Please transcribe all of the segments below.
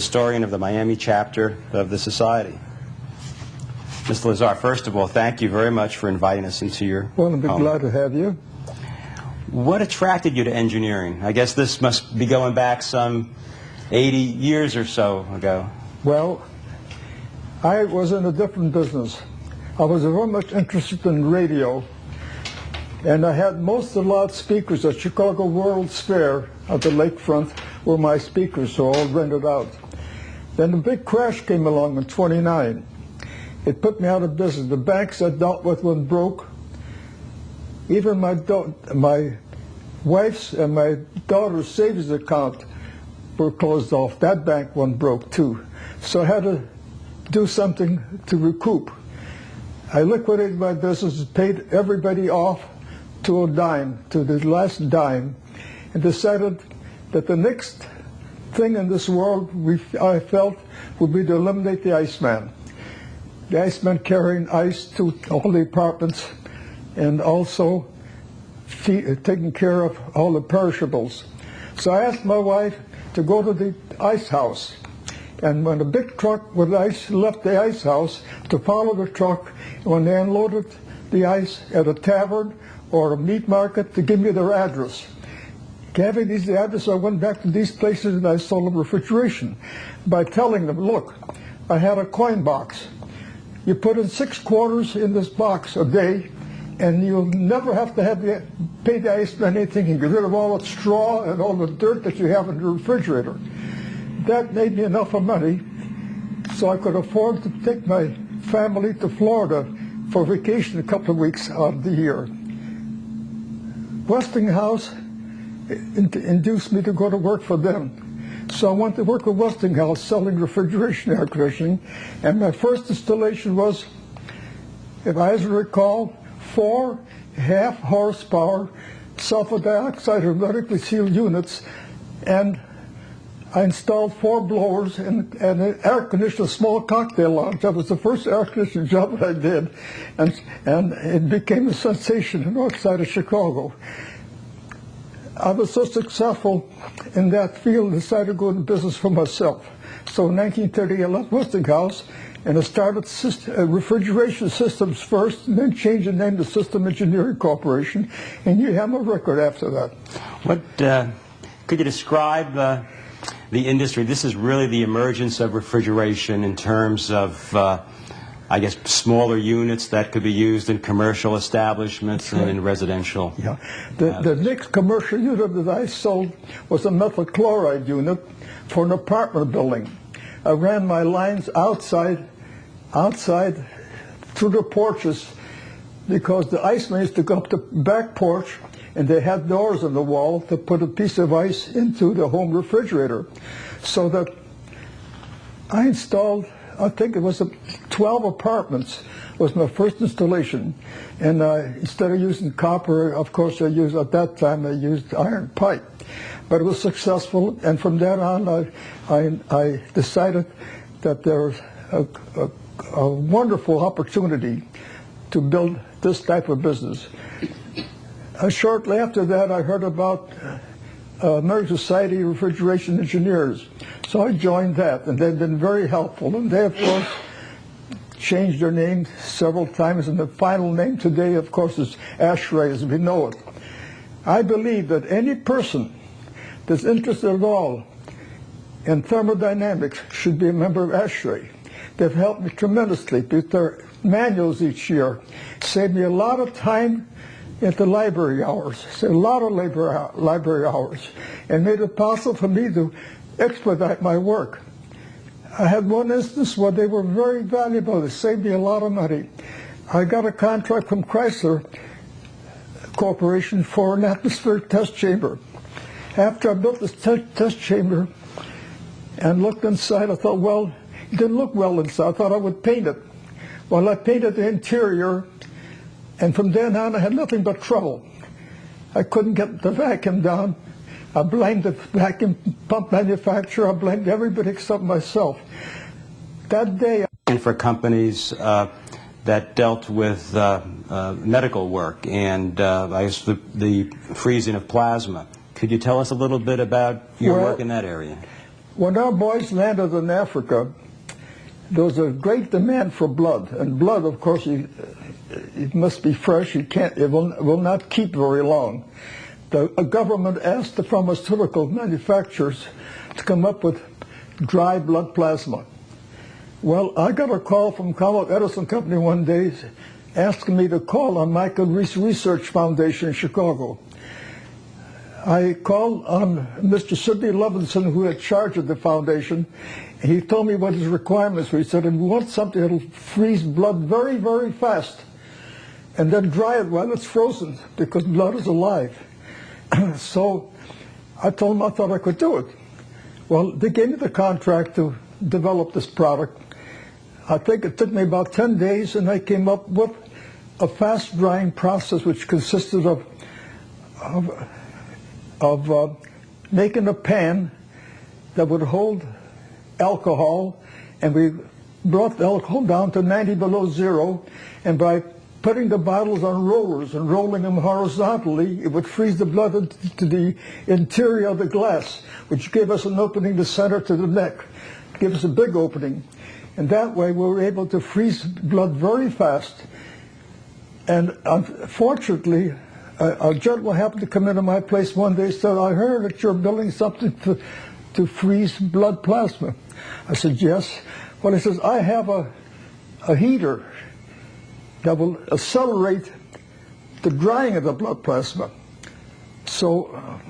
Historian of the Miami chapter of the Society. Mr. Lazar, first of all, thank you very much for inviting us into your Well, I'd be home. glad to have you. What attracted you to engineering? I guess this must be going back some 80 years or so ago. Well, I was in a different business. I was very much interested in radio, and I had most of the loudspeakers at Chicago World's Fair at the lakefront were my speakers, so all rented out. Then the big crash came along in '29. It put me out of business. The banks I dealt with went broke. Even my wife's and my daughter's savings account were closed off. That bank went broke too. So I had to do something to recoup. I liquidated my business, paid everybody off to a dime, to the last dime, and decided that the next thing in this world I felt would be to eliminate the Iceman. The Iceman carrying ice to all the apartments and also taking care of all the perishables. So I asked my wife to go to the ice house. And when a big truck with ice left the ice house, to follow the truck when they unloaded the ice at a tavern or a meat market, to give me their address. Having these addresses, I went back to these places and I sold them refrigeration by telling them, look, I had a coin box. You put in 6 quarters in this box a day, and you'll never have to pay the Iceman anything and get rid of all the straw and all the dirt that you have in the refrigerator. That made me enough of money so I could afford to take my family to Florida for vacation a couple of weeks out of the year. Westinghouse induced me to go to work for them. So I went to work with Westinghouse selling refrigeration air conditioning, and my first installation was, if I recall, 4 half-horsepower sulfur dioxide hermetically sealed units, and I installed 4 blowers and an air conditioner, a small cocktail lounge. That was the first air conditioning job that I did, and it became a sensation in the north side of Chicago. I was so successful in that field, I decided to go into business for myself. So in 1930, I left Westinghouse, and I started refrigeration systems first, and then changed the name to System Engineering Corporation, and you have a record after that. What could you describe the industry? This is really the emergence of refrigeration in terms of, I guess, smaller units that could be used in commercial establishments and in residential. Yeah. The next commercial unit that I sold was a methyl chloride unit for an apartment building. I ran my lines outside through the porches, because the iceman used to go up the back porch and they had doors on the wall to put a piece of ice into the home refrigerator. So that I installed, I think it was 12 apartments was my first installation. And instead of using copper, of course, at that time I used iron pipe. But it was successful, and from then on I decided that there was a wonderful opportunity to build this type of business. Shortly after that, I heard about American Society of Refrigeration Engineers. So I joined that, and they've been very helpful. And they, of course, changed their name several times, and the final name today, of course, is ASHRAE, as we know it. I believe that any person that's interested at all in thermodynamics should be a member of ASHRAE. They've helped me tremendously with their manuals each year. Saved me a lot of time at the library hours, saved a lot of library hours, and made it possible for me to expedite my work. I had one instance where they were very valuable. They saved me a lot of money. I got a contract from Chrysler Corporation for an atmospheric test chamber. After I built this test chamber and looked inside, I thought, well, it didn't look well inside. I thought I would paint it. Well, I painted the interior, and from then on I had nothing but trouble. I couldn't get the vacuum down. I blamed the vacuum pump manufacturer. I blamed everybody except myself. That day, And for companies that dealt with medical work and I guess the freezing of plasma. Could you tell us a little bit about your work in that area? When our boys landed in Africa, there was a great demand for blood, and blood, of course, it must be fresh. It will not keep very long. The government asked the pharmaceutical manufacturers to come up with dry blood plasma. Well, I got a call from Commonwealth Edison Company one day asking me to call on Michael Reese Research Foundation in Chicago. I called on Mr. Sidney Levinson, who had charge of the foundation. He told me what his requirements were. He said, we want something that will freeze blood very, very fast and then dry it while it's frozen, because blood is alive. So I told him I thought I could do it. Well, they gave me the contract to develop this product. I think it took me about 10 days, and I came up with a fast drying process which consisted of making a pan that would hold alcohol, and we brought the alcohol down to 90 below zero, and by putting the bottles on rollers and rolling them horizontally, it would freeze the blood into the interior of the glass, which gave us an opening to center to the neck, gave us a big opening. And that way we were able to freeze blood very fast. And unfortunately, a gentleman happened to come into my place one day and said, I heard that you're building something to freeze blood plasma. I said, yes. Well, he says, I have a heater that will accelerate the drying of the blood plasma. So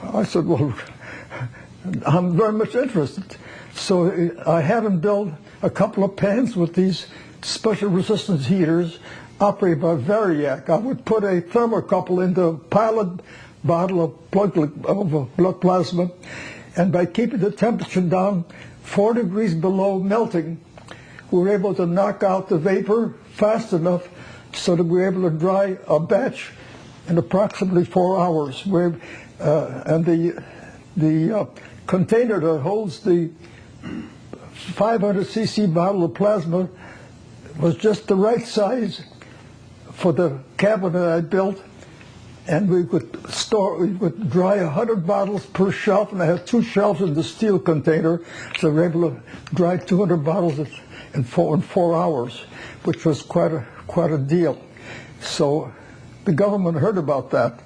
I said, well, I'm very much interested. So I had him build a couple of pans with these special resistance heaters operated by Variac. I would put a thermocouple into a pilot bottle of blood plasma, and by keeping the temperature down 4 degrees below melting, we were able to knock out the vapor fast enough so that we were able to dry a batch in approximately 4 hours. And the container that holds the 500 cc bottle of plasma was just the right size for the cabinet I built, and we would dry 100 bottles per shelf, and I had 2 shelves in the steel container, so we were able to dry 200 bottles in 4 hours, which was quite a deal. So the government heard about that,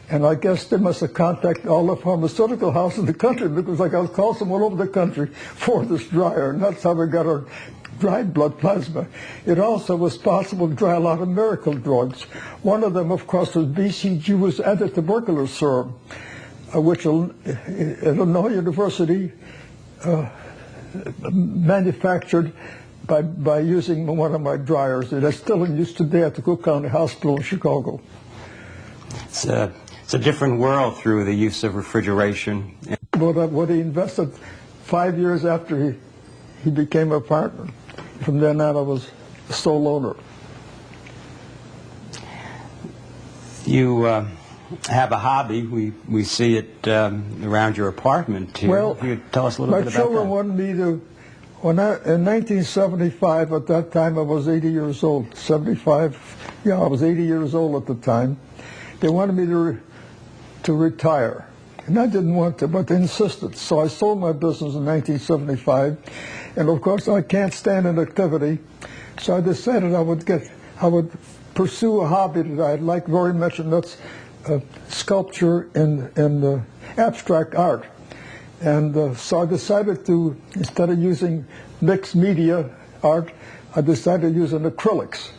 and I guess they must have contacted all the pharmaceutical houses in the country, because I got calls from all over the country for this dryer, and that's how we got our dried blood plasma. It also was possible to dry a lot of miracle drugs. One of them, of course, was BCG, was anti-tuberculosis serum, which Illinois University manufactured by using one of my dryers. It is still in use today at the Cook County Hospital in Chicago. It's a different world through the use of refrigeration. What he invested 5 years after he became a partner. From then on, I was the sole owner. You have a hobby. We see it around your apartment here. Well, can you tell us a little bit about that? My children wanted me to, in 1975, at that time I was 80 years old. 75, yeah, I was 80 years old at the time. They wanted me to retire. And I didn't want to, but they insisted. So I sold my business in 1975. And of course, I can't stand inactivity. So I decided I would pursue a hobby that I like very much, and that's sculpture and abstract art. And so I decided to, instead of using mixed media art, I decided to use an acrylics.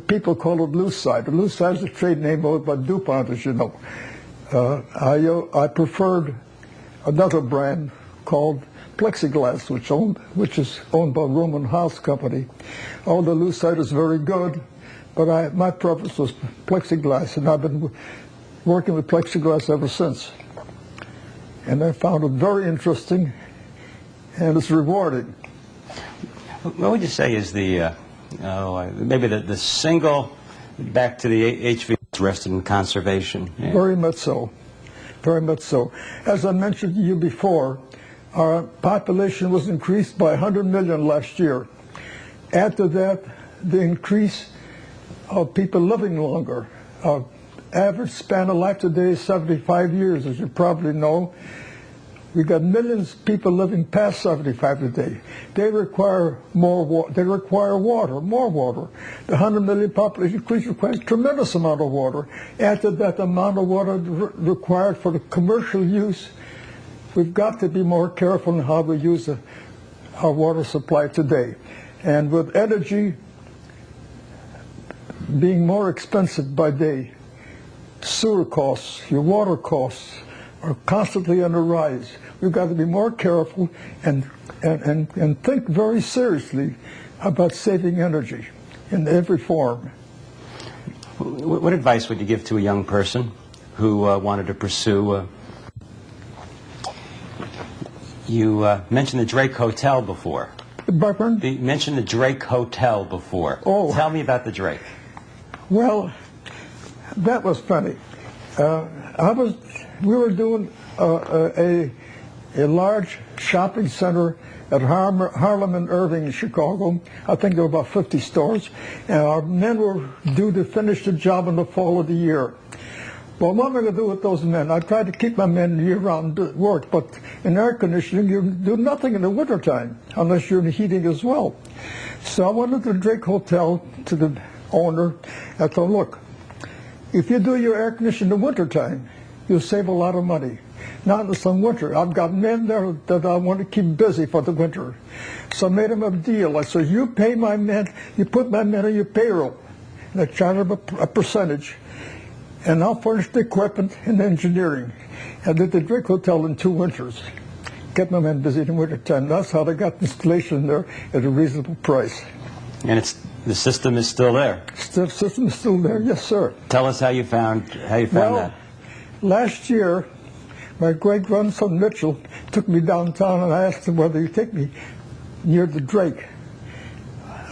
People call it Lucite. Lucite is a trade name owned by DuPont, as you know. I preferred another brand called Plexiglass, which is owned by Roman House Company. Although Lucite is very good, but my preference was Plexiglass, and I've been working with Plexiglass ever since. And I found it very interesting, and it's rewarding. What would you say is maybe the single, back to the HV, rested in conservation? Yeah. Very much so. Very much so. As I mentioned to you before, our population was increased by 100 million last year. Add to that the increase of people living longer. Our average span of life today is 75 years, as you probably know. We got millions of people living past 75 today. They require more water. They require water, more water. The 100 million population increase requires a tremendous amount of water. Add to that amount of water required for the commercial use. We've got to be more careful in how we use our water supply today. And with energy being more expensive by day, sewer costs, your water costs are constantly on the rise. We've got to be more careful and think very seriously about saving energy in every form. What advice would you give to a young person who wanted to pursue? You mentioned the Drake Hotel before. Pardon? You mentioned the Drake Hotel before. Oh. Tell me about the Drake. Well, that was funny. We were doing a large shopping center at Harlem and Irving in Chicago. I think there were about 50 stores. And our men were due to finish the job in the fall of the year. Well, what am I going to do with those men? I tried to keep my men year-round work, but in air conditioning, you do nothing in the wintertime unless you're in heating as well. So I went to the Drake Hotel to the owner. I told him, look, if you do your air conditioning in the wintertime, you'll save a lot of money. Not in the some winter. I've got men there that I want to keep busy for the winter. So I made him a deal. I said, you pay my men, you put my men on your payroll, and I charge them a percentage. And I'll furnish the equipment and engineering. I did the Drake Hotel in 2 winters. Kept my men busy in the wintertime. That's how they got installation there at a reasonable price. And the system is still there. The system is still there, yes, sir. Tell us how you found that. Last year, my great-grandson Mitchell took me downtown, and I asked him whether he'd take me near the Drake.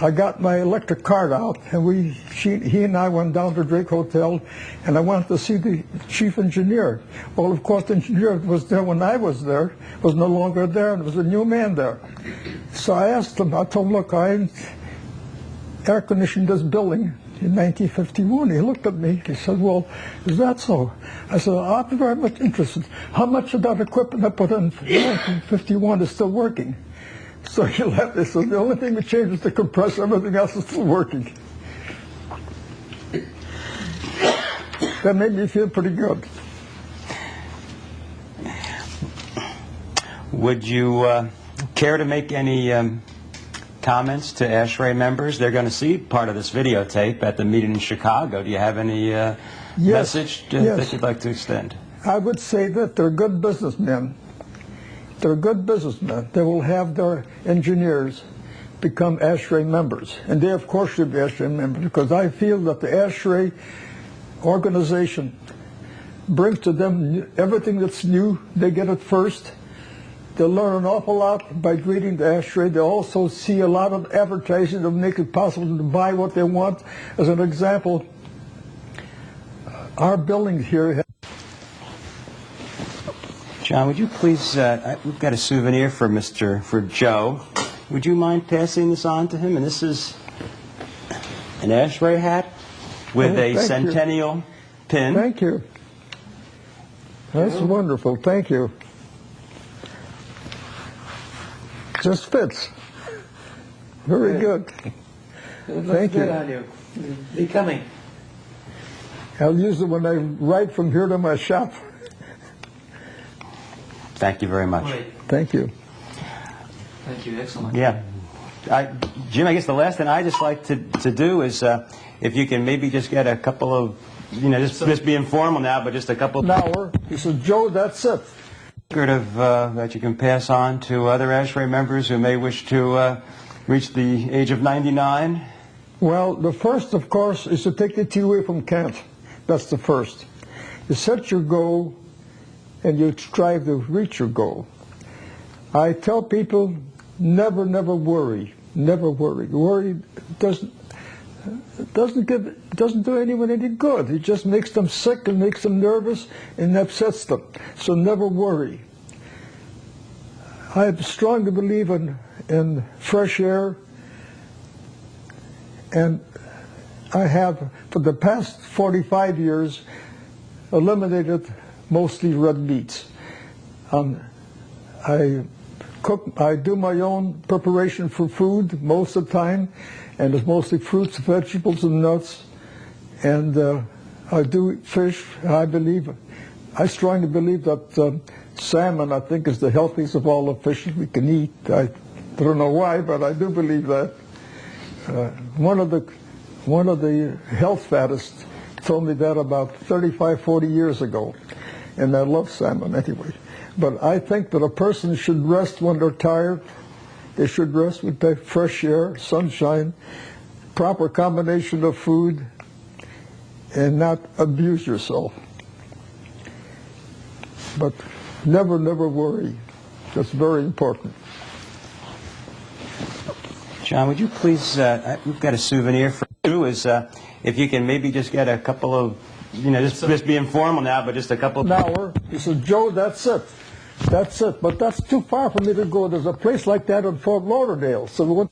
I got my electric card out, and he and I went down to the Drake Hotel, and I went to see the chief engineer. Well, of course, the engineer was there when I was there, was no longer there, and there was a new man there. So I asked him, I told him, look, I air-conditioned this building in 1951. He looked at me, he said, well, is that so? I said, I'm very much interested. How much of that equipment I put in 1951 is still working? So he left. He said, the only thing that changed is the compressor, everything else is still working. That made me feel pretty good. Would you care to make any comments to ASHRAE members? They're going to see part of this videotape at the meeting in Chicago. Do you have any message that you'd like to extend? I would say that they're good businessmen. They're good businessmen. They will have their engineers become ASHRAE members. And they, of course, should be ASHRAE members, because I feel that the ASHRAE organization brings to them everything that's new. They get it first. They learn an awful lot by greeting the ASHRAE. They also see a lot of advertising that make it possible to buy what they want. As an example, our building here. John, would you please, we've got a souvenir for Joe. Would you mind passing this on to him? And this is an ASHRAE hat with a Centennial pin. Thank you. That's wonderful. Thank you. Just fits. Very good. Thank you. On you. Becoming. I'll use it when I ride from here to my shop. Thank you very much. Right. Thank you. Thank you. Excellent. Yeah. Jim, I guess the last thing I just like to do is if you can maybe just get a couple of, just be informal now, but just a couple. An hour. He said, Joe, that's it. That you can pass on to other ASHRAE members who may wish to reach the age of 99? Well, the first, of course, is to take the tea away from Kant. That's the first. You set your goal, and you strive to reach your goal. I tell people, never worry. Never worry. Worry doesn't do anyone any good. It just makes them sick and makes them nervous and upsets them. So never worry. I strongly believe in fresh air, and I have, for the past 45 years, eliminated mostly red meats. I do my own preparation for food most of the time, and it's mostly fruits, vegetables, and nuts. And I do eat fish. I strongly believe that salmon, I think, is the healthiest of all the fishes we can eat. I don't know why, but I do believe that. One of the health faddists told me that about 35, 40 years ago, and I love salmon anyway. But I think that a person should rest when they're tired. They should rest with the fresh air, sunshine, proper combination of food, and not abuse yourself. But never, never worry. That's very important. John, would you please, we've got a souvenir for you, if you can maybe just get a couple of, just be informal now, but just a couple of... An hour. He said, Joe, that's it. That's it. But that's too far for me to go. There's a place like that in Fort Lauderdale. So we went